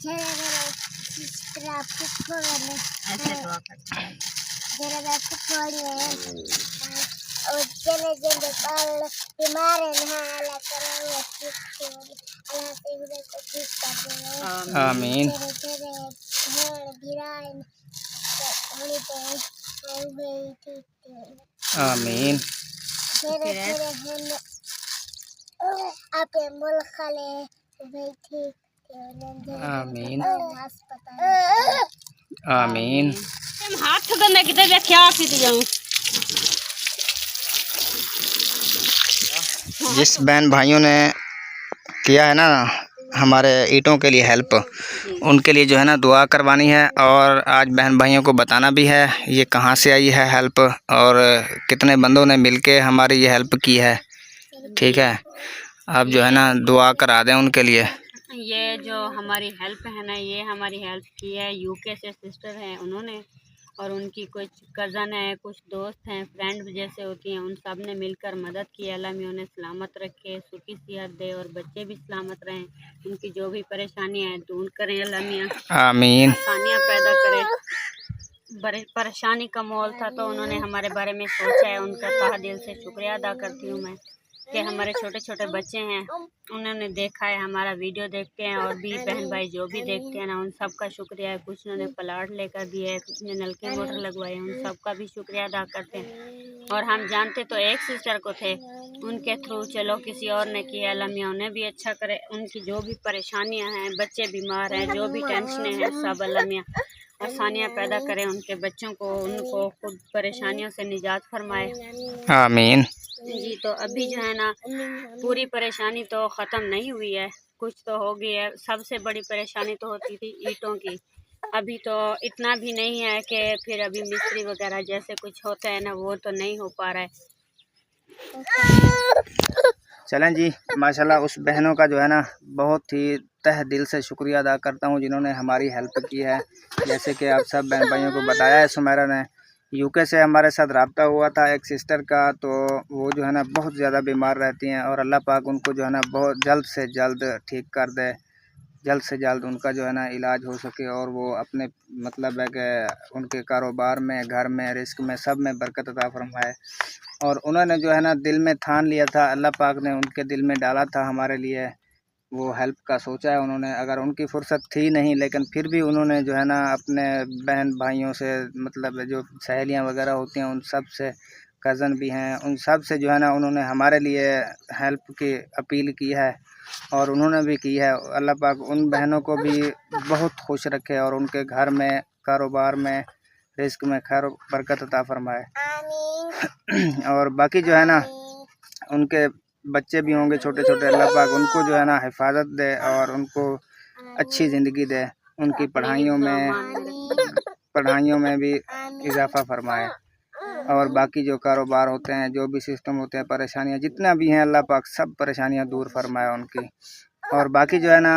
ऐसे दुआ करते हैं। आमीन आमीन आमीन आमीन। हाथ गंदा किधर जा क्या पीते जाऊं। जिस बहन भाइयों ने किया है ना हमारे ईंटों के लिए हेल्प, उनके लिए जो है ना दुआ करवानी है और आज बहन भाइयों को बताना भी है ये कहाँ से आई है हेल्प और कितने बंदों ने मिलके हमारी ये हेल्प की है। ठीक है, आप जो है ना दुआ करा दें उनके लिए। ये जो हमारी हेल्प है ना, ये हमारी हेल्प की है यूके से सिस्टर हैं उन्होंने, और उनकी कुछ कज़न है, कुछ दोस्त हैं, फ्रेंड जैसे होती हैं, उन सब ने मिलकर मदद की। अल्लाह में उन्हें सलामत रखे, सुखी सेहत दे और बच्चे भी सलामत रहें। उनकी जो भी परेशानियाँ हैं दूर करें अल्लाह मियाँ, आमीन आसानियाँ पैदा करें। बड़े परेशानी का माहौल था तो उन्होंने हमारे बारे में सोचा है, उनका तहे दिल से शुक्रिया अदा करती हूँ मैं कि हमारे छोटे छोटे बच्चे हैं, उन्होंने देखा है, हमारा वीडियो देखते हैं, और भी बहन भाई जो भी देखते हैं ना उन सब का शुक्रिया है। कुछ उन्होंने प्लाट लेकर दिए है, कुछ ने नलके मोटर लगवाए, उन सब का भी शुक्रिया अदा करते हैं। और हम जानते तो एक सिस्टर को थे, उनके थ्रू चलो किसी और ने किया, अल्लाह मियां उन्हें भी अच्छा करे। उनकी जो भी परेशानियां हैं, बच्चे बीमार हैं, जो भी टेंशनें हैं, सब अल्लाह मियां आसानियाँ पैदा करें उनके बच्चों को, उनको खुद परेशानियों से निजात फरमाए। आमीन जी, तो अभी जो है ना पूरी परेशानी तो ख़त्म नहीं हुई है, कुछ तो हो गई है। सबसे बड़ी परेशानी तो होती थी ईंटों की, अभी तो इतना भी नहीं है कि फिर अभी मिस्त्री वगैरह जैसे कुछ होता है ना, वो तो नहीं हो पा रहा है। चलें जी, माशाल्लाह उस बहनों का जो है ना बहुत ही तहे दिल से शुक्रिया अदा करता हूँ जिन्होंने हमारी हेल्प की है। जैसे कि आप सब बहन भाइयों को बताया है, सुमेरा ने यूके से हमारे साथ रब्ता हुआ था एक सिस्टर का, तो वो जो है ना बहुत ज़्यादा बीमार रहती हैं और अल्लाह पाक उनको जो है ना बहुत जल्द से जल्द ठीक कर दे, जल्द से जल्द उनका जो है ना इलाज हो सके और वो अपने मतलब है कि उनके कारोबार में, घर में, रिस्क में, सब में बरकत अता फरमाए। और उन्होंने जो है ना दिल में ठान लिया था, अल्लाह पाक ने उनके दिल में डाला था हमारे लिए, वो हेल्प का सोचा है उन्होंने। अगर उनकी फुर्सत थी नहीं लेकिन फिर भी उन्होंने जो है ना अपने बहन भाइयों से, मतलब जो सहेलियां वगैरह होती हैं उन सब से, कज़न भी हैं, उन सब से जो है ना उन्होंने हमारे लिए हेल्प की अपील की है और उन्होंने भी की है। अल्लाह पाक उन बहनों को भी बहुत खुश रखे और उनके घर में, कारोबार में, रिस्क में खैर बरकत अता फरमाए। और बाकी जो है ना उनके बच्चे भी होंगे छोटे छोटे, अल्लाह पाक उनको जो है ना हिफाजत दे और उनको अच्छी ज़िंदगी दे, उनकी पढ़ाइयों में भी इजाफ़ा फरमाए। और बाकी जो कारोबार होते हैं, जो भी सिस्टम होते हैं, परेशानियां जितना भी हैं, अल्लाह पाक सब परेशानियां दूर फरमाए उनकी। और बाकी जो है ना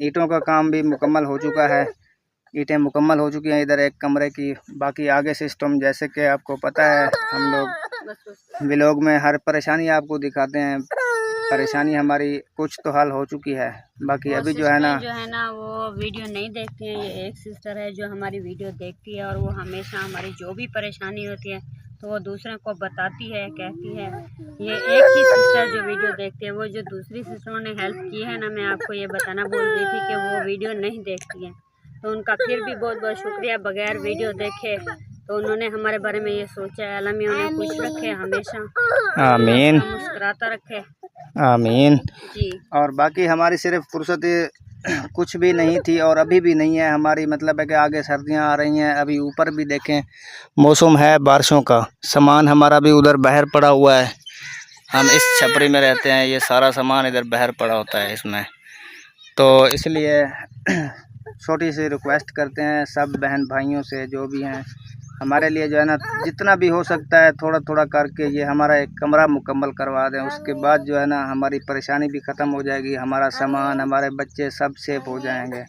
ईंटों का काम भी मुकम्मल हो चुका है, ईंटें मुकम्मल हो चुकी हैं इधर एक कमरे की। बाकी आगे सिस्टम जैसे कि आपको पता है, हम लोग व्लॉग में हर परेशानी आपको दिखाते हैं। परेशानी हमारी कुछ तो हल हो चुकी है, बाकी अभी जो है ना वो वीडियो नहीं देखती हैं। ये एक सिस्टर है जो हमारी वीडियो देखती है और वो हमेशा हमारी जो भी परेशानी होती है तो वो दूसरों को बताती है, कहती है। ये एक ही सिस्टर जो वीडियो देखती है, वो जो दूसरी सिस्टरों ने हेल्प की है ना, मैं आपको ये बताना भूल गई थी कि वो वीडियो नहीं देखती हैं, तो उनका फिर भी बहुत बहुत शुक्रिया। बगैर वीडियो देखे तो उन्होंने हमारे बारे में ये सोचा है। अल्लाह मियां उन्हें खुश रखे हमेशा, आमीन मुस्कुराता रखे, आमीन जी। और बाकी हमारी सिर्फ फुर्सत कुछ भी नहीं थी और अभी भी नहीं है हमारी, मतलब है कि आगे सर्दियां आ रही हैं, अभी ऊपर भी देखें मौसम है बारिशों का, सामान हमारा भी उधर बाहर पड़ा हुआ है। हम इस छपरी में रहते हैं, ये सारा सामान इधर बाहर पड़ा होता है इसमें, तो इसलिए छोटी सी रिक्वेस्ट करते हैं सब बहन भाइयों से जो भी हैं, हमारे लिए जो है ना जितना भी हो सकता है थोड़ा थोड़ा करके ये हमारा एक कमरा मुकम्मल करवा दें। उसके बाद जो है ना हमारी परेशानी भी ख़त्म हो जाएगी, हमारा सामान, हमारे बच्चे सब सेफ हो जाएंगे।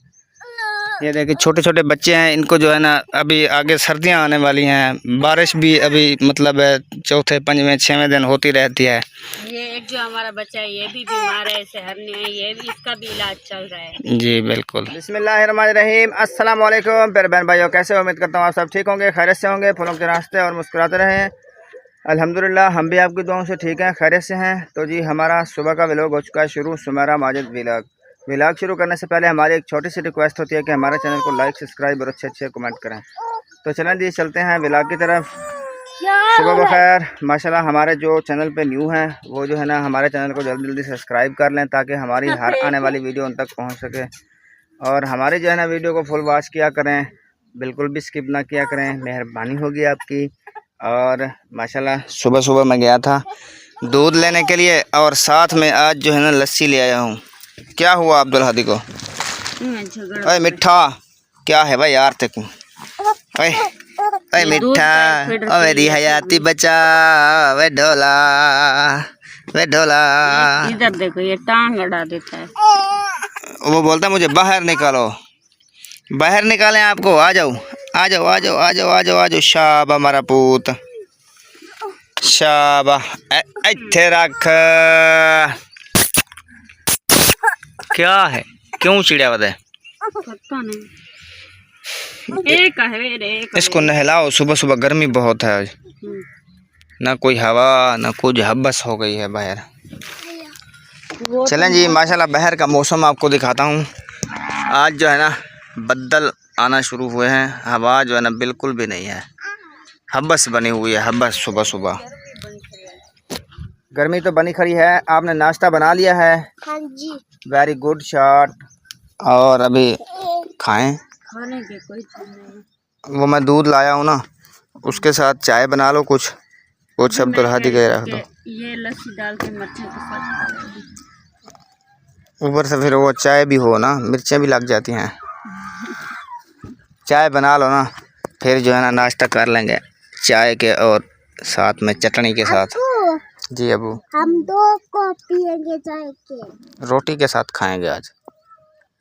ये देखिए छोटे छोटे बच्चे हैं, इनको जो है ना अभी आगे सर्दियां आने वाली हैं, बारिश भी अभी मतलब चौथे पंजवें छवें दिन होती रहती है। ये एक जो हमारा बच्चा है ये भी बीमार है, शहर में है, ये भी इसका भी इलाज चल रहा है। जी बिल्कुल। बिस्मिल्लाहिर्रहमानिर्रहीम, अस्सलाम वालेकुम प्यारे बहन भाइयों, कैसे हो? उम्मीद करता हूँ आप सब ठीक होंगे, खैरियत से होंगे, फूलों के रास्ते और मुस्कुराते रहें। अल्हम्दुलिल्लाह हम भी आपकी दुआओं से ठीक हैं, खैरियत से हैं। तो जी हमारा सुबह का व्लॉग हो चुका है शुरू, सुमेरा माजिद व्लॉग शुरू करने से पहले हमारी एक छोटी सी रिक्वेस्ट होती है कि हमारे चैनल को लाइक सब्सक्राइब और अच्छे अच्छे कमेंट करें। तो चलें जी चलते हैं व्लॉग की तरफ। सुबह बखैर। माशाल्लाह हमारे जो चैनल पे न्यू हैं वो जो है ना हमारे चैनल को जल्दी जल्दी सब्सक्राइब कर लें ताकि हमारी हर आने वाली वीडियो उन तक पहुंच सके। और हमारी जो है ना वीडियो को फुल वॉच किया करें, बिल्कुल भी स्किप ना किया करें, मेहरबानी होगी आपकी। और माशाल्लाह सुबह सुबह मैं गया था दूध लेने के लिए और साथ में आज जो है ना लस्सी ले आया हूँ। क्या हुआ अब्दुल हादी को? अरे मिठा क्या है भाई यार तेको? अरे मिठा, ओ मेरी हयाती बचा, वे ढोला, वे ढोला। इधर देखो ये टांग अड़ा देता है। वो बोलता है मुझे बाहर निकालो, बाहर निकालें आपको, आ जाओ आ जाओ आ जाओ आ जाओ आ जाओ आ जाओ। शाबा हमारा पूत, शाबा इत्थे रख। क्या है, क्यों चिड़िया बता है? पता नहीं। एक है रे, इसको नहलाओ, सुबह सुबह गर्मी बहुत है आज, ना कोई हवा ना कुछ, हब्बस हो गई है बाहर। चलें जी माशाल्लाह बाहर का मौसम आपको दिखाता हूँ। आज जो है ना बदल आना शुरू हुए हैं, हवा जो है ना बिल्कुल भी नहीं है, हब्बस बनी हुई है, हब्बस। सुबह सुबह गर्मी तो बनी खड़ी है। आपने नाश्ता बना लिया है? हाँ जी। Very good shot. और अभी खाएं? खाने की कोई चीज़ नहीं। वो मैं दूध लाया हूँ ना, उसके साथ चाय बना लो कुछ अब्दुल हादी के रख दो। ये लस्सी डाल के मिर्चों के साथ, ऊपर से फिर वो चाय भी हो ना, मिर्चें भी लग जाती हैं। चाय बना लो ना, फिर जो है ना नाश्ता कर लेंगे चाय के और साथ में चटनी के साथ। जी अबू, हम 2 कप पियेंगे चाय के, रोटी के साथ खाएंगे आज।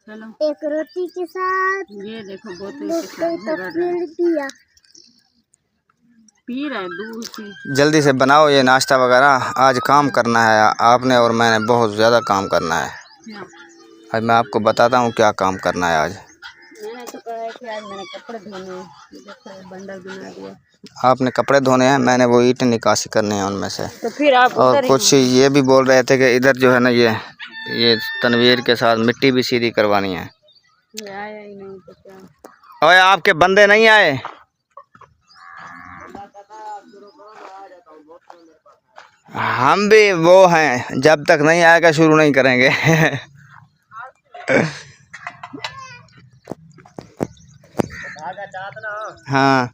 चलो एक रोटी के साथ। ये देखो बोतल के साथ पी रहा है दूध से। जल्दी से बनाओ ये नाश्ता वगैरह, आज काम करना है आपने और मैंने, बहुत ज़्यादा काम करना है। आज मैं आपको बताता हूँ क्या काम करना है आज। मैंने तो कहा है कि आज मैंने कपड़े धोने हैं, बंडल बना दिया। आपने कपड़े धोने हैं, मैंने वो ईंट निकासी करनी है उनमें से। तो फिर आप और कुछ ये भी बोल रहे थे कि इधर जो है ना ये तनवीर के साथ मिट्टी भी सीधी करवानी है। आया ही नहीं तो क्या। ओए आपके बंदे नहीं आए? हम भी वो हैं, जब तक नहीं आएगा शुरू नहीं करेंगे। हाँ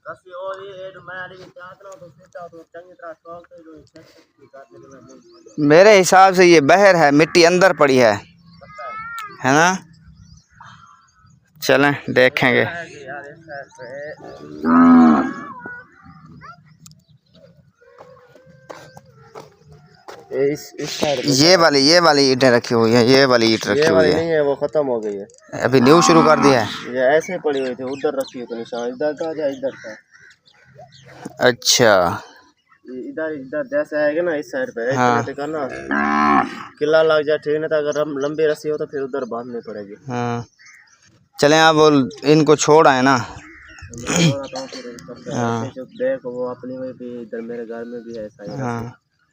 मेरे हिसाब से ये बहर है, मिट्टी अंदर पड़ी है ना? चलें देखेंगे। ये वाली ईंटें रखी हुई है, ये वाली ईंट रखी हुई है। नहीं है, वो खत्म हो गई है। अभी न्यू शुरू कर दिया है। ये ऐसे ही पड़ी हुई थी, उधर रखी हुई थी निशान, इधर था या इधर था। अच्छा इधर इधर जैसे आएगा ना इस साइड पे, हाँ। करना किला लग जाए, ठीक नहीं था। अगर लंबी रस्सी हो तो फिर उधर बांधनी पड़ेगी। हाँ चलें आप इनको छोड़ आए ना। हाँ देखो वो अपनी में भी, इधर मेरे घर में भी है ऐसा ही। हाँ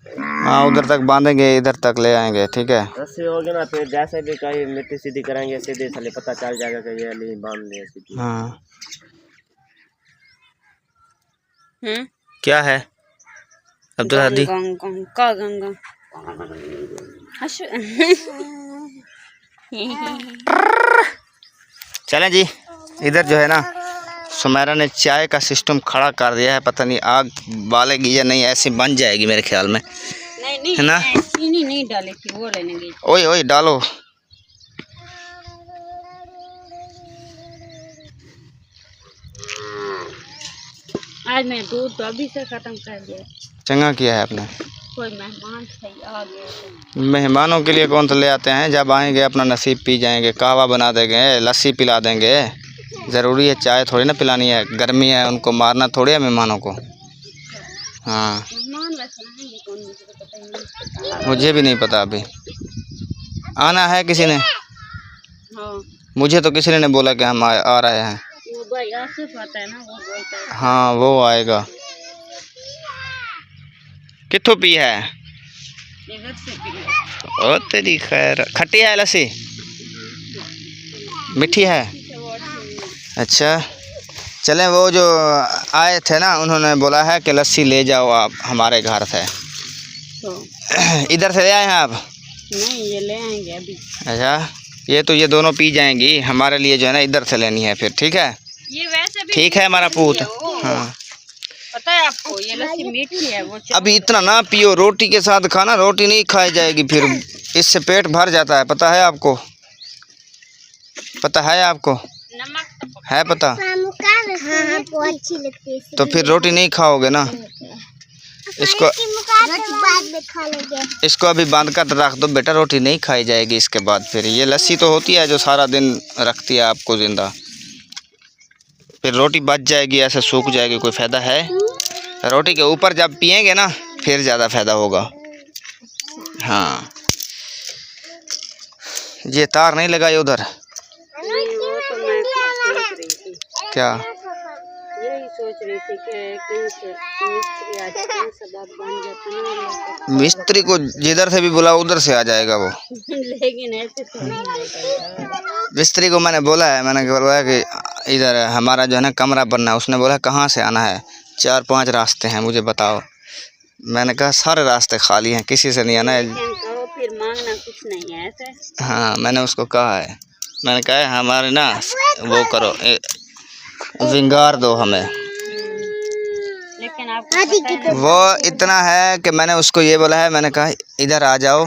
हाँ उधर तक बांधेंगे, इधर तक ले आएंगे, ठीक है। रस्सी होगी ना, फिर जैसे भी कहीं मिट्टी सीधी करेंगे, सीधे चले पता चल जाएगा कि ये नहीं बांध लिया सीधी। हाँ क्या है अब्दुल हादी? का गंगा चलें जी, इधर जो है ना सुमेरा ने चाय का सिस्टम खड़ा कर दिया है, पता नहीं आग बालेगी या नहीं, ऐसी बन जाएगी मेरे ख्याल में। नहीं है ना? चीनी नहीं डालेगी, वो लेने गई। ओए ओए डालो। आज मैं दूध तो अभी से खत्म कर दिया। चंगा किया है आपने। कोई मेहमान सही आ गए। मेहमानों के लिए कौन सा ले आते हैं, जब आएंगे अपना नसीब पी जाएंगे, कहवा बना देंगे, लस्सी पिला देंगे। ज़रूरी है, चाय थोड़ी ना पिलानी है, गर्मी है, उनको मारना थोड़ी है मेहमानों को। हाँ मेहमान वैसे आएंगे कौन, मुझे तो पता ही नहीं। मुझे भी नहीं पता, अभी आना है किसी ने, हाँ मुझे तो किसी ने बोला कि हम आ रहे हैं। वो भाई आसिफ आता है ना, वो बोलता है। हाँ वो आएगा। कित्थों पी है? इधर से पी। ओ तेरी खैर, खट्टी है लस्सी? मीठी है? अच्छा चलें, वो जो आए थे ना उन्होंने बोला है कि लस्सी ले जाओ आप हमारे घर से। तो इधर से ले आए हैं आप? नहीं, ये ले आएंगे अभी। अच्छा ये तो ये दोनों पी जाएंगी, हमारे लिए जो है ना इधर से लेनी है फिर, ठीक है? ये वैसे भी ठीक है हमारा पूत। हाँ पता है आपको, ये लस्सी मीठी है। वो अभी इतना ना पियो, रोटी के साथ खाना, रोटी नहीं खाई जाएगी फिर, इससे पेट भर जाता है, पता है आपको? पता है आपको? नमक है पता? हमको अच्छी लगती है। तो फिर रोटी नहीं खाओगे ना, इसको बाद में खा लेंगे। इसको अभी बांध कर रख दो बेटा, रोटी नहीं खाई जाएगी इसके बाद। फिर ये लस्सी तो होती है जो सारा दिन रखती है आपको जिंदा, फिर रोटी बच जाएगी, ऐसे सूख जाएगी, कोई फ़ायदा है? रोटी के ऊपर जब पिएंगे ना फिर ज़्यादा फ़ायदा होगा। हाँ ये तार नहीं लगाई उधर? वो तो मैं सोच रही थी, क्या? यही सोच रही थी कि कहीं से मिस्त्री आज कहीं से बात बन जाता ना। मिस्त्री को जिधर से भी बुलाओ उधर से आ जाएगा वो। लेकिन ऐसे तो नहीं आएगा यार। मिस्त्री को मैंने बोला है, मैंने बोला कि इधर हमारा जो है ना कमरा बनना है, उसने बोला कहाँ से आना है, 4-5 रास्ते हैं मुझे बताओ। मैंने कहा सारे रास्ते खाली हैं, किसी से नहीं आना है। कहो फिर मांगना कुछ नहीं है ऐसे। हाँ मैंने उसको कहा है, मैंने कहा है हमारे ना वो करो, विंगार दो हमें। लेकिन आपको पता है ना, वो इतना है कि मैंने उसको ये बोला है, मैंने कहा इधर आ जाओ,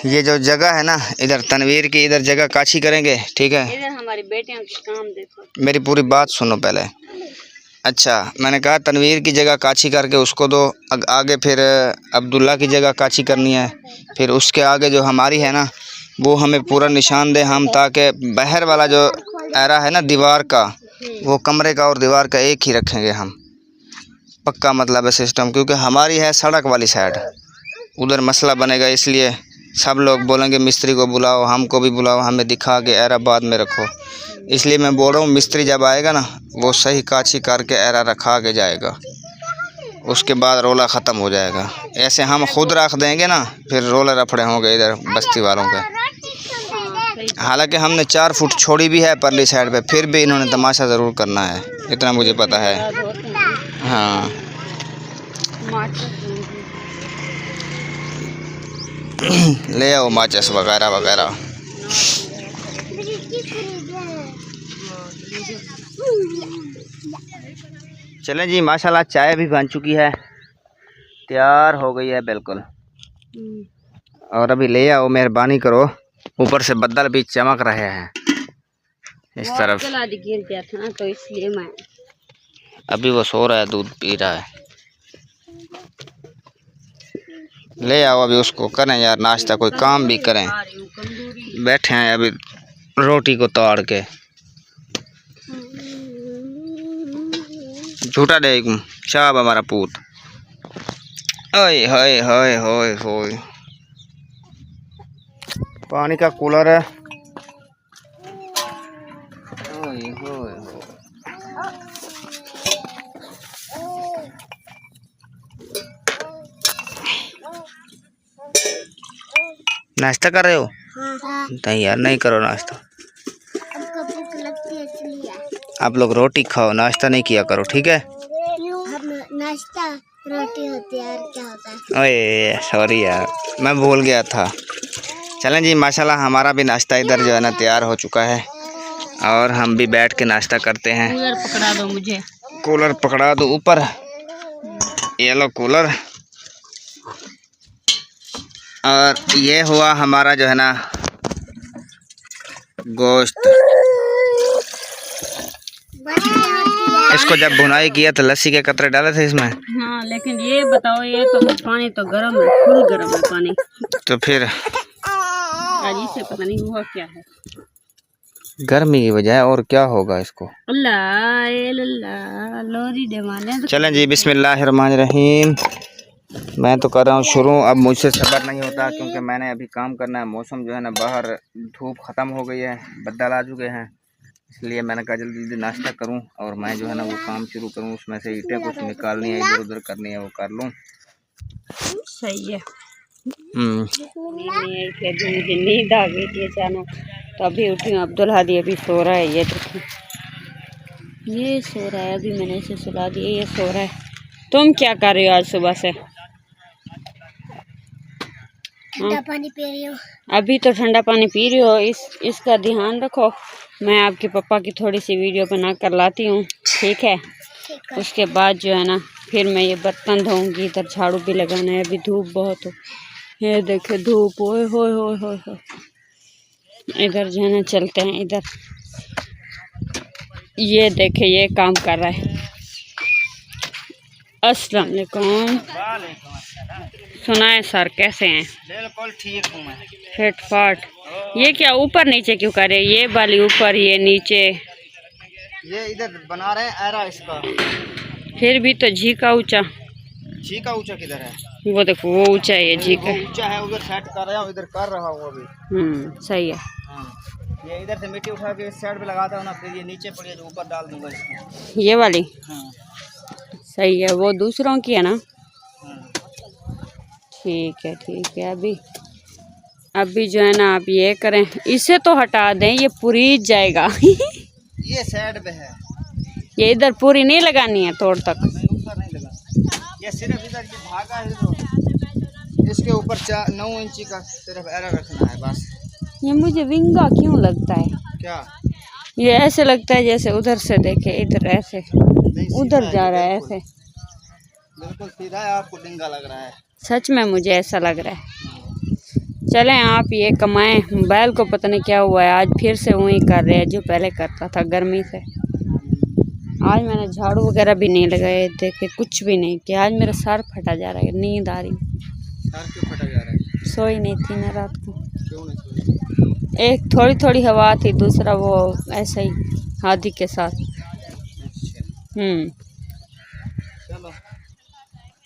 ये जो जगह है ना इधर तनवीर की, इधर जगह काछी करेंगे, ठीक है? इधर हमारी बेटियों के काम देखो। मेरी पूरी बात सुनो पहले। अच्छा मैंने कहा तनवीर की जगह काछी करके उसको दो, आगे फिर अब्दुल्ला की जगह काछी करनी है, फिर उसके आगे जो हमारी है ना वो हमें पूरा निशान दे हम, ताकि बाहर वाला जो एरा है ना दीवार का, वो कमरे का और दीवार का एक ही रखेंगे हम, पक्का मतलब है सिस्टम, क्योंकि हमारी है सड़क वाली साइड, उधर मसला बनेगा, इसलिए सब लोग बोलेंगे मिस्त्री को बुलाओ, हमको भी बुलाओ, हमें दिखा के एरा बाद में रखो। इसलिए मैं बोल रहा हूँ मिस्त्री जब आएगा ना वो सही काछी करके एरा रखा के जाएगा, उसके बाद रोला ख़त्म हो जाएगा। ऐसे हम खुद रख देंगे ना फिर रोले रफड़े होंगे इधर बस्ती वालों के। हालांकि हमने 4 फुट छोड़ी भी है परली साइड पे, फिर भी इन्होंने तमाशा ज़रूर करना है, इतना मुझे पता है। हाँ ले आओ माचिस वगैरह वगैरह। चलें जी, माशाल्लाह चाय भी बन चुकी है, तैयार हो गई है बिल्कुल। और अभी ले आओ, मेहरबानी करो, ऊपर से बदल भी चमक रहे हैं इस तरफ। गिर गया था ना तो इसलिए मैं अभी वो सो रहा है, दूध पी रहा है। ले आओ अभी उसको करें यार नाश्ता, कोई काम भी करें, बैठे हैं अभी रोटी को तोड़ के। झूठा दे शाब हमारा पूत। ओए होए होए होए होए, पानी का कूलर है। ओए होए होए, नाश्ता कर रहे हो? हाँ। नहीं यार नहीं करो नाश्ता, हमको भूख लगती है इसलिए। आप लोग रोटी खाओ, नाश्ता नहीं किया करो, ठीक है? हम नाश्ता रोटी होती है और क्या होता है? ओए सॉरी यार मैं भूल गया था। चलें जी, माशाल्लाह हमारा भी नाश्ता इधर जो है ना तैयार हो चुका है और हम भी बैठ के नाश्ता करते हैं। कूलर पकड़ा दो मुझे। कूलर पकड़ा दो ऊपर, ये लो कूलर। और ये हुआ हमारा जो है ना गोश्त। इसको जब भुनाई किया तो लस्सी के कतरे डाले थे इसमें। हाँ लेकिन ये बताओ, ये तो पानी तो गर्म है, फुल गर्म है पानी। तो फिर आज इसे पता नहीं हुआ क्या है। गर्मी की वजह है, और क्या होगा इसको। अल्लाह लोरी डमाने तो चलें जी, बिस्मिल्लाहिर्रहमानिर्रहीम। मैं तो कर रहा हूँ शुरू। अब मुझसे सब्र नहीं होता क्योंकि मैंने अभी काम करना है। मौसम जो है ना, बाहर धूप ख़त्म हो गई है, बदल आ चुके हैं, इसलिए मैंने कहा जल्दी जल्दी नाश्ता करूं और मैं जो है ना वो काम शुरू करूं। उसमें से ईंटें कुछ निकालनी है, इधर उधर करनी है, वो कर लूं। सही है। मुझे नींद आ गई थी अचानक, तो अभी उठी हूँ। अब्दुल हादी अभी सो रहा है, ये देखिए, ये सो रहा है। अभी मैंने इसे सुला दिया, ये सो रहा है। तुम क्या कर रही हो आज सुबह से? ठंडा पानी पी रही हूँ। अभी तो ठंडा पानी पी रही हो, इसका ध्यान रखो। मैं आपके पापा की थोड़ी सी वीडियो बना कर लाती हूँ, ठीक है? उसके बाद जो है ना फिर मैं ये बर्तन धोऊंगी, इधर झाड़ू भी लगाना है। अभी धूप बहुत हो, ये देखे धूप, ओए होए होए होए होए। इधर जो है ना चलते हैं, इधर ये देखे ये काम कर रहा है। अस्सलाम वालेकुम। सुनाए सर, कैसे हैं? बिल्कुल ठीक हूँ मैं, फिट फाट। ये क्या ऊपर नीचे क्यों कर रहे हैं? ये वाली ऊपर, ये नीचे। ये इधर बना रहे हैं एरा इसका। फिर भी तो जी का ऊंचा। जी का ऊंचा किधर है? वो देखो, वो ऊंचा है, ये जी का ऊंचा है। उधर सेट कर रहा हूँ, इधर कर रहा हूँ अभी। सही है। ये इधर से मिट्टी उठा के इस साइड पे लगाता हूँ ना, फिर ये नीचे पड़ी है जो ऊपर डाल दूंगा इसको। ये वाली हाँ। सही है, वो दूसरों की है ना। ठीक है ठीक है। अभी जो है ना आप ये करें, इसे तो हटा दें, ये पूरी जाएगा। ये साइड पे है, ये इधर पूरी नहीं लगानी है, तोड़ तक। ऊपर नहीं लगा, ये सिर्फ इधर की धागा है जो इसके ऊपर 9 इंची का सिर्फ एरा रखना है बस। ये मुझे विंगा क्यों लगता है? क्या? ये ऐसे लगता है जैसे उधर से देखे, इधर ऐसे, उधर जा रहा है ऐसे। बिल्कुल सीधा है, आपको डिंगा लग रहा है। सच में मुझे ऐसा लग रहा है। चलें आप ये कमाएं। मोबाइल को पता नहीं क्या हुआ है, आज फिर से वही कर रहे हैं जो पहले करता था गर्मी से। आज मैंने झाड़ू वगैरह भी नहीं लगाए, देखे कुछ भी नहीं किया। आज मेरा सर फटा जा रहा है, नींद आ रही। सर क्यों फटा जा रहा है? सोई नहीं थी ना रात को। क्यों नहीं सोई? एक थोड़ी थोड़ी हवा थी, दूसरा वो ऐसे ही हादी के साथ। चलो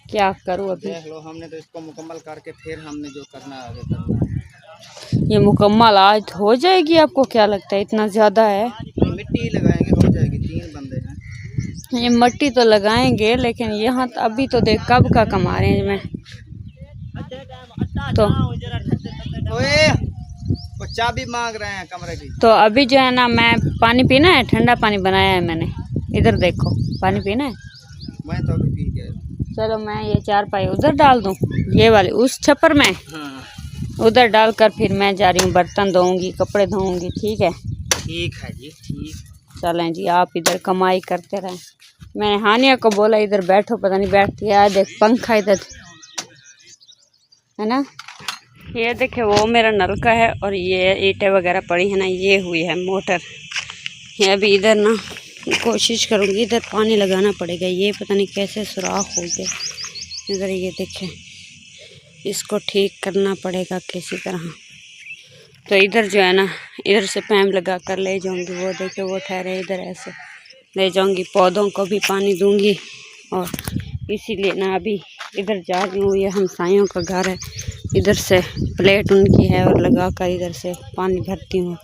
क्या करूँ अभी। देख लो, हमने तो इसको मुकम्मल करके फिर हमने जो करना है आगे करना है। ये मुकम्मल आज हो जाएगी? आपको क्या लगता है इतना ज़्यादा है? मिट्टी लगाएंगे, हो जाएगी। 3 बंदे हैं। ये मिट्टी तो लगाएंगे, लेकिन यहाँ तो अभी तो देख कब का कमा रहे हैं मैं तो। ओए, वो चाबी मांग रहे हैं कमरे की। तो अभी जो है ना, मैं पानी पीना है, ठंडा पानी बनाया है मैंने। इधर देखो, पानी पीना है। मैं तो अभी पी गया। चलो मैं ये 4 पाई उधर डाल दूँ, ये वाली उस छप्पर में। हाँ उधर डालकर फिर मैं जा रही हूँ, बर्तन धोऊंगी, कपड़े धोऊंगी। ठीक है? ठीक है जी, ठीक। चलें जी, आप इधर कमाई करते रहें। मैंने हानिया को बोला इधर बैठो, पता नहीं बैठती है। देख पंखा इधर है ना, ये देखे वो मेरा नलका है, और ये ईंटें वगैरह पड़ी है ना, ये हुई है मोटर। ये अभी इधर ना कोशिश करूँगी, इधर पानी लगाना पड़ेगा। ये पता नहीं कैसे सुराख हो गया इधर, ये देखें, इसको ठीक करना पड़ेगा किसी तरह। तो इधर जो है ना, इधर से पैम लगा कर ले जाऊंगी। वो देखे वो ठहरे, इधर ऐसे ले जाऊंगी, पौधों को भी पानी दूंगी। और इसीलिए ना अभी इधर जा रही हूँ। ये हमसायों का घर है, इधर से प्लेट उनकी है, और लगा कर इधर से पानी भरती हूँ।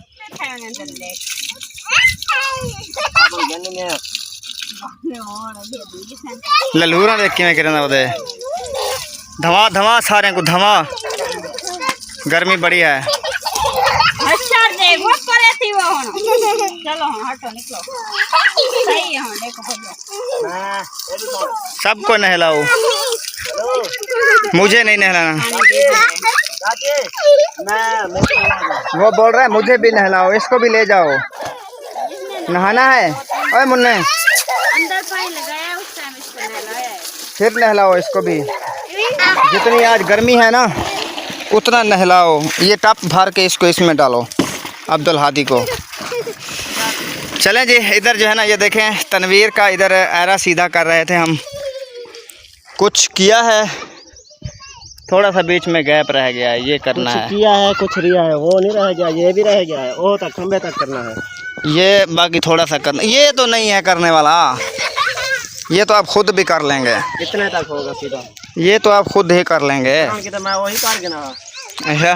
ललूरा देख के मैं करना उदय धवा धवा सारे को धवा। गर्मी बड़ी है। अच्छा देखो परे थी वो होना। चलो हटो निकलो। सही है, देखो सबको नहलाओ, मुझे नहीं नहलाना। वो बोल रहा है मुझे भी नहलाओ, इसको भी ले जाओ, नहाना है। ओए मुन्ने, अंदर पानी लगाया उस टाइम, इसको नहलाया है। फिर नहलाओ इसको भी। जितनी आज गर्मी है ना उतना नहलाओ। ये टप भर के इसको इसमें डालो अब्दुल हादी को। चलें जी, इधर जो है ना, ये देखें तनवीर का इधर एरा सीधा कर रहे थे हम। कुछ किया है, थोड़ा सा बीच में गैप रह गया है, ये करना है। किया है, कुछ रिया है, वो नहीं रह गया, ये भी रह गया है। वो तक खंबे तक करना है। ये बाकी थोड़ा सा करना, ये तो नहीं है करने वाला, ये तो आप खुद भी कर लेंगे। कितने तक होगा सीधा? ये तो आप खुद ही कर लेंगे। तो मैं वही कर के ना। अच्छा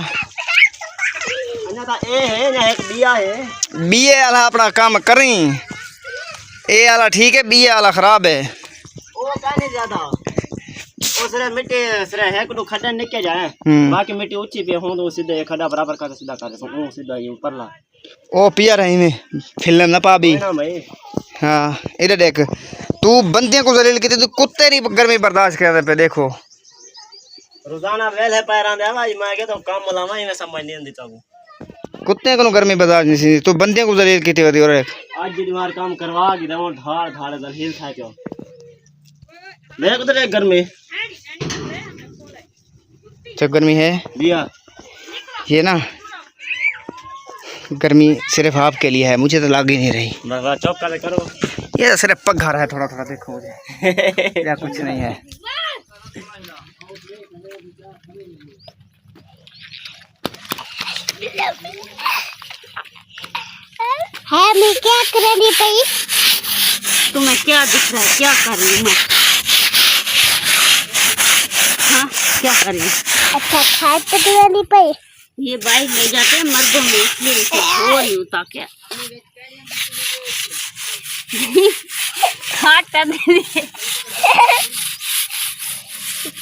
ए है ना, एक बिया है। बीए वाला अपना काम करी, ए वाला ठीक है, बीए वाला खराब है। वो कहने ज्यादा वो सिर्फ मिट्टी सिर्फ है को खड्डा निकल जाए, बाकी मिट्टी ऊंची पे हो तो सीधे खड्डा बराबर कर सीधा कर वो सीधा ये ऊपर ला। ओ पिया रही में फिल्म ना पा भी। ना भाई हाँ इधर देख, तू बंदियों को जलील की तू कुत्ते री गर्मी बर्दाश्त कर पे। देखो रोजाना वेल है पैरां दे भाई, मैं के तो काम लावा ही मैं समझ नहीं आंदी ताको। कुत्ते को गर्मी बर्दाश्त नहीं सी, तू बंदियों को जलील की थी। और आज दीवार काम करवा की दो धाड़ धाड़ जलील था क्यों देख उधर एक गर्मी तो गर्मी है दिया। ये ना गर्मी सिर्फ आपके लिए है, मुझे तो लग ही नहीं रही। बाबा चौक का करो, ये सिर्फ पक रहा है थोड़ा थोड़ा, देखो मुझे या कुछ नहीं है। है मैं क्या कर रही थी? तुम्हें क्या दिख रहा है, क्या कर रही हूँ मैं? हाँ क्या कर रही हूँ? अच्छा खाट पे रही थी। ये बाइक ले जाते हैं मर्दों में, इसलिए इसे धो रही हूँ ताकि खाट कर दे।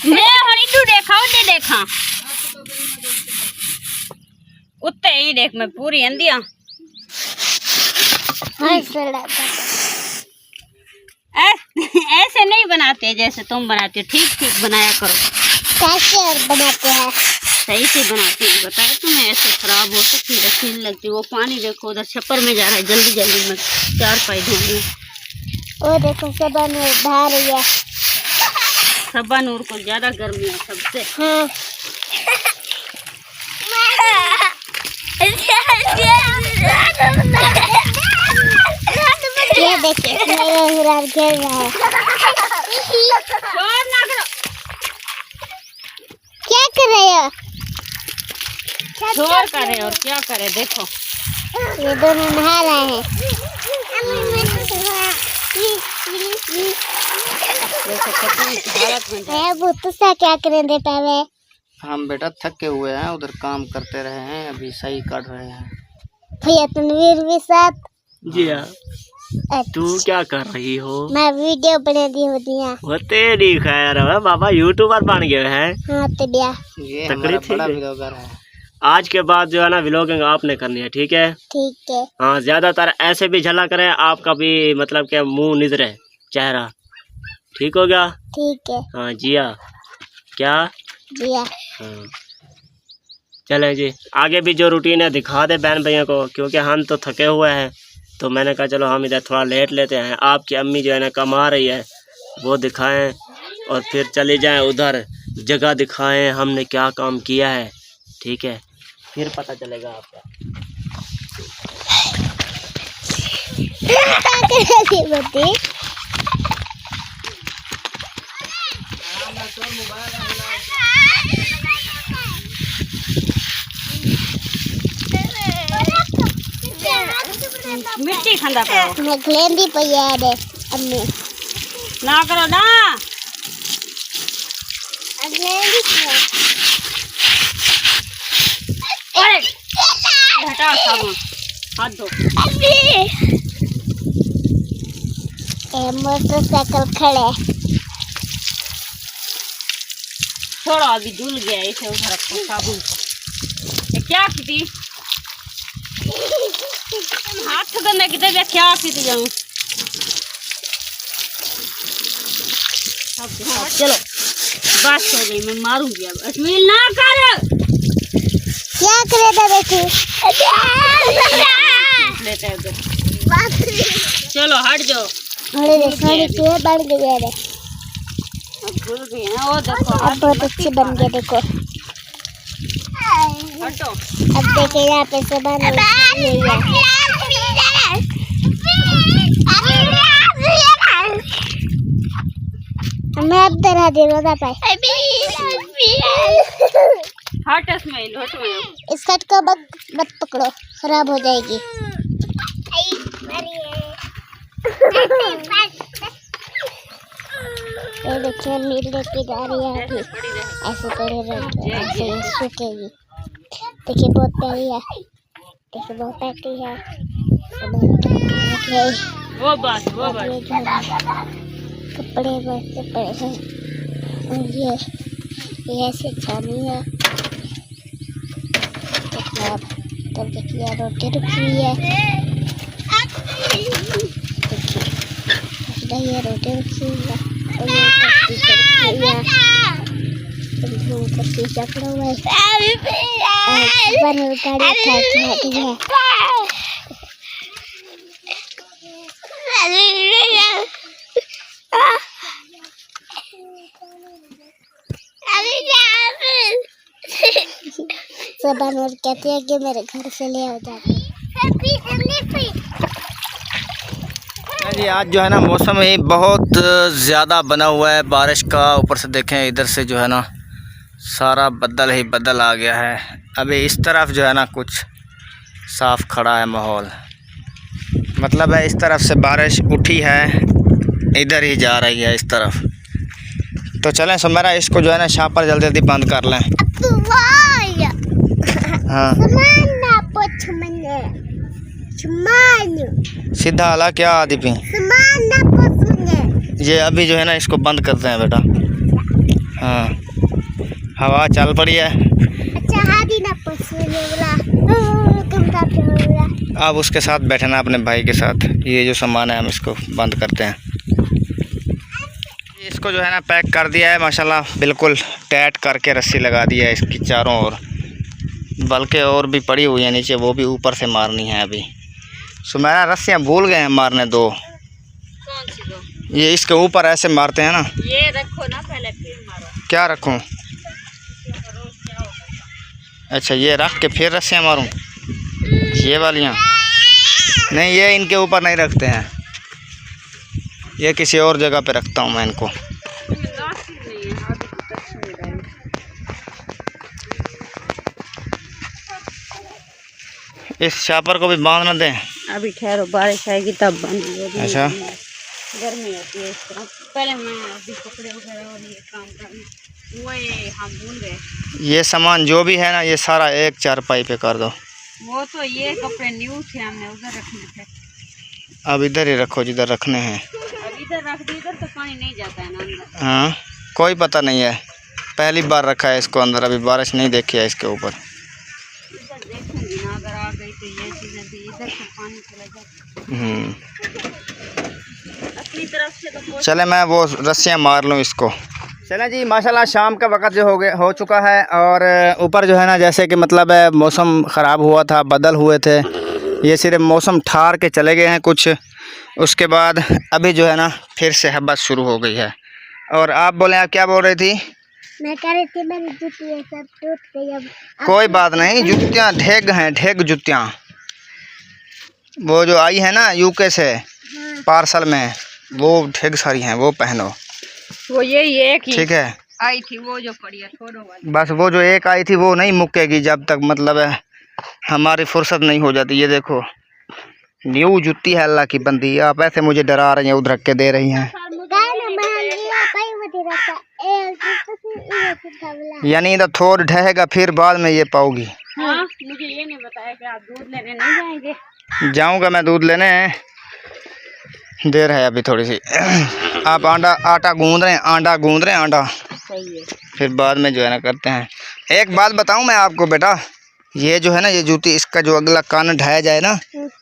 मैं हरी तू देखा उसे देखा कुत्ते ही देख, मैं पूरी अंधिया ऐसे नहीं बनाते जैसे तुम बनाते हो, ठीक ठीक बनाया करो। कैसे बनाते हैं? सही से बनाते हैं, बताया तुम्हें। ऐसे खराब हो सकती है, अच्छी नहीं लगती। वो पानी देखो उधर छप्पर में जा रहा है, जल्दी जल्दी में 4 पाई धोनी। वो देखो सबा में ढा रही है। सबा नूर को ज्यादा गर्मी है सबसे। हाँ ये देखिए मेरा हुरार खेल रहा है। क्या कर रहे हो? शोर करे और क्या करे, देखो ये दोनों नहा रहे हैं। देखो कितनी हालत में जा- वो तो सा क्या करें दे पहले। हम बेटा थके हुए हैं, उधर काम करते रहे हैं, अभी सही कर रहे हैं। भैया तनवीर भी साथ। जी हाँ। तू क्या कर रही हो? मैं वीडियो बना दी होती है। वो तेरी खैर है बाबा, यूट्यूबर बन गए हैं। हाँ तो दिया। ये तकड़ी हमारा थी बड़ा ये। व्लॉगर है। आज के बाद जो है ना व्लॉगिंग आपने करनी है, ठीक है? ठीक है। हाँ ज्यादातर ऐसे भी झलक रहे, आपका भी मतलब क्या मुंह निजरे चेहरा, ठीक हो गया? ठीक है हाँ जिया क्या? जिया। हाँ चले जी, आगे भी जो रूटीन है दिखा दे बहन भैया को, क्योंकि हम तो थके हुए हैं। तो मैंने कहा चलो हम इधर थोड़ा लेट लेते हैं। आपकी अम्मी जो है ना कमा रही है, वो दिखाएं और फिर चले जाएं उधर, जगह दिखाएं हमने क्या काम किया है, ठीक है? फिर पता चलेगा आपका। मिट्टी खंदा करो मैं ग्लेंदी पे याद है अम्मी। ना करो ना। ग्लेंदी अरे हटा साबुन, हाथ धो। मोटरसाइकिल खड़े। छोड़ो अभी धुल गया, इसे उधर रखो साबुन को। ये क्या की हाथ तो मैं किधर क्या पीती जाऊँ। चलो बस हो गई, मैं मारूंगी अब। अश्मील ना कर, क्या करे था देखो। लेते हैं उधर। चलो हट जाओ। अरे साड़ी क्यों बन गई है? अब धुल गई है, वो देखो अब बहुत अच्छी बन गई देखो। हटो। अब देखिए यहाँ पे सब बन गई है। मैं अब डरा दे रहा था। हट इस्माइल, हटो। इस कट को मत पकड़ो, खराब हो जाएगी। ये देखिए नील लेके जा रही है अभी, ऐसे पड़े रहेंगे, ऐसे ही सूखेगी। देखिए बहुत प्यारी है, देखिए बहुत प्यारी है। वो बस कपड़े बस पड़े हैं और ये ऐसे छानी है। तब देखिए रोटी रखी हुई है, देखिए ये रोटी रखी हुई है और ये शीशा रखी हुई है, ऊपर शीशा पड़ा हुआ है और गाड़ी उठा दी है। सब जानवर कहते हैं कि मेरे घर से ले आ जाते हैं। जी आज जो है ना मौसम ही बहुत ज़्यादा बना हुआ है बारिश का। ऊपर से देखें इधर से जो है ना सारा बदल ही बदल आ गया है। अभी इस तरफ जो है ना कुछ साफ खड़ा है माहौल, मतलब है इस तरफ से बारिश उठी है, इधर ही जा रही है इस तरफ। तो चलें सुमेरा, इसको जो है ना शापर जल्दी जल्दी बंद कर लें। हाँ सीधा हाला क्या आदि पे ये अभी जो है ना इसको बंद करते हैं बेटा। हाँ हवा चल पड़ी है। अब उसके साथ बैठना अपने भाई के साथ। ये जो सामान है हम इसको बंद करते हैं। इसको जो है ना पैक कर दिया है माशाल्लाह, बिल्कुल टाइट करके रस्सी लगा दी है इसकी चारों ओर, बल्कि और भी पड़ी हुई है नीचे, वो भी ऊपर से मारनी है। अभी सुमेरा रस्सियाँ भूल गए हैं मारने दो। कौन सी दो? ये इसके ऊपर ऐसे मारते हैं ना। ये रखो ना पहले फिर मारो। क्या रखूं? अच्छा ये रख के फिर रस्सियाँ मारूं? ये वालियाँ नहीं, ये इनके ऊपर नहीं रखते हैं, ये किसी और जगह पे रखता हूँ मैं इनको। इस शापर को भी बांध ना दें? अभी ठहरो, बारिश आएगी तब बंद होगी। अच्छा गर्मी होती है इस तरह। पहले मैं अभी कपड़े वगैरह और ये काम करने वो हम भूल गए। ये सामान जो भी है ना ये सारा एक चारपाई पे कर दो। वो तो ये कपड़े न्यू थे, हमने उधर रखने थे। अब इधर ही रखो जिधर रखने हैं। अब इधर रख दी, इधर तो पानी नहीं जाता है ना अंदर। हाँ कोई पता नहीं है, पहली बार रखा है इसको अंदर, अभी बारिश नहीं देखी है इसके ऊपर। इधर देखूंगी ना, अगर आ गई तो ये चीज़ें भी इधर से पानी चला जाता। अपनी तरफ से तो चले मैं वो रस्सियाँ मार लूँ इसको। चलें जी माशाल्लाह शाम का वक़्त जो हो चुका है और ऊपर जो है ना जैसे कि मतलब है मौसम ख़राब हुआ था, बदल हुए थे, ये सिर्फ मौसम ठार के चले गए हैं कुछ। उसके बाद अभी जो है ना फिर से हवा शुरू हो गई है। और आप बोलें, आप क्या बोल रही थी? मैं कह रही थी मेरी जुतियाँ सब टूट गई। अब कोई बात नहीं, जुतियाँ ढेग हैं, ढेग जुतियाँ वो जो आई है ना यूके से पार्सल में, वो ढेग सारी हैं, वो पहनो। वो ये एक ही ठीक है आई थी, वो जो पड़ी है छोड़ो वाली। बस वो जो एक आई थी वो नहीं मुक्केगी जब तक मतलब है हमारी फुर्सत नहीं हो जाती। ये देखो न्यू जुत्ती है अल्लाह की बंदी। आप ऐसे मुझे डरा रही हैं, उधर के दे रही हैं, यानी तो थोड़ ढहेगा फिर बाद में ये पाओगी। हाँ, मुझे ये नहीं बताया कि आप दूध लेने नहीं जाएंगे। जाऊंगा मैं दूध लेने, देर है अभी थोड़ी सी। आप आटा गूंद रहे हैं, आटा गूंद रहे हैं, आटा सही है। फिर बाद में जो है ना करते हैं। एक बात बताऊं मैं आपको बेटा, ये जो है ना ये जूती, इसका जो अगला कान ढाया जाए ना,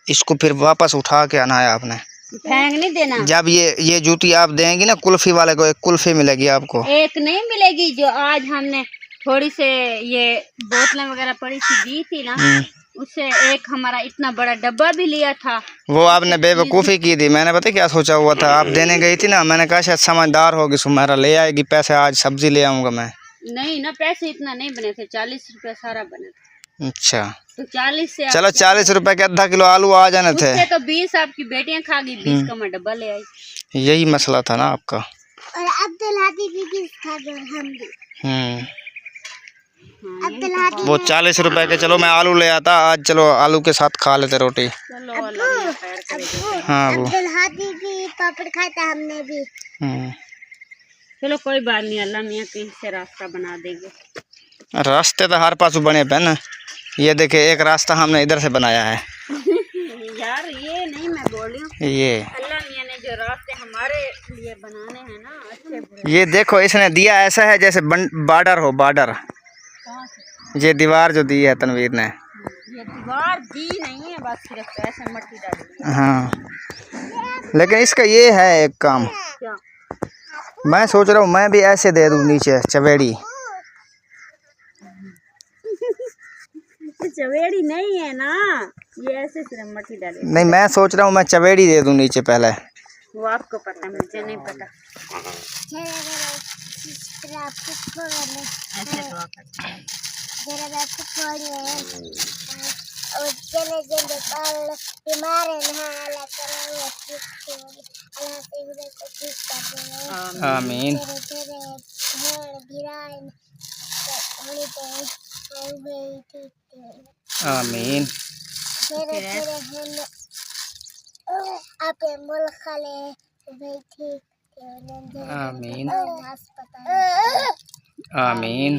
इसको फिर वापस उठा के आना है आपने, फेंक नहीं देना। जब ये जूती आप देंगी ना कुल्फी वाले को, एक कुल्फी मिलेगी आपको। एक नहीं मिलेगी, जो आज हमने थोड़ी से ये बोतलें वगैरह पड़ी थी दी थी ना, उससे एक हमारा इतना बड़ा डब्बा भी लिया था। वो आपने बेवकूफ़ी की थी। मैंने पता क्या सोचा हुआ था, आप देने गई थी ना, मैंने कहा शायद समझदार होगी सुमेरा, ले आएगी पैसे, आज सब्जी ले आऊँगा मैं। नहीं ना, पैसे इतना नहीं बने थे, 40 रुपये सारा बने थे। अच्छा तो 40 से चलो 40 रुपए के आधा किलो आलू आ जाने थे। उससे तो 20 आपकी बेटियां खा गई, 20 का मैं डब्बा ले आई। यही मसला था ना आपका। और अब्दुल हादी भी खा गए हम भी। वो 40 रुपए के। चलो मैं आलू ले आता आज, चलो आलू के साथ खा लेते रोटी। चलो अल्लाह मियां खैर करे जो। हाँ वो अब्दुल हादी भी पापड़ खाता हमने भी। चलो कोई बात नहीं, अल्लाह मियां कहीं से रास्ता बना देंगे। रास्ते तो हर पास बने पे ना। ये देखिए एक रास्ता हमने इधर से बनाया है। यार ये नहीं मैं बोल रही हूँ, ये अल्लाह मियां ने जो रास्ते हमारे लिए बनाने हैं ना अच्छे बुरे। ये देखो इसने दिया ऐसा है जैसे बार्डर हो, बार्डर। कहाँ से? ये दीवार जो दी है तनवीर ने, ये दीवार दी नहीं है, बस सिर्फ ऐसे मट्टी डाली है। हाँ लेकिन इसका ये है एक काम, क्या? मैं सोच रहा हूँ मैं भी ऐसे दे दूँ नीचे चवेड़ी। चवेड़ी नहीं है ना, ये ऐसे सिर्फ मट्टी डाली। नहीं मैं सोच रहा हूँ मैं चवेड़ी दे दूँ नीचे पहले। वो आपको पता, मुझे नहीं पता। ऐसे दुआ करते हैं। आमीन आमीन आमीन आमीन।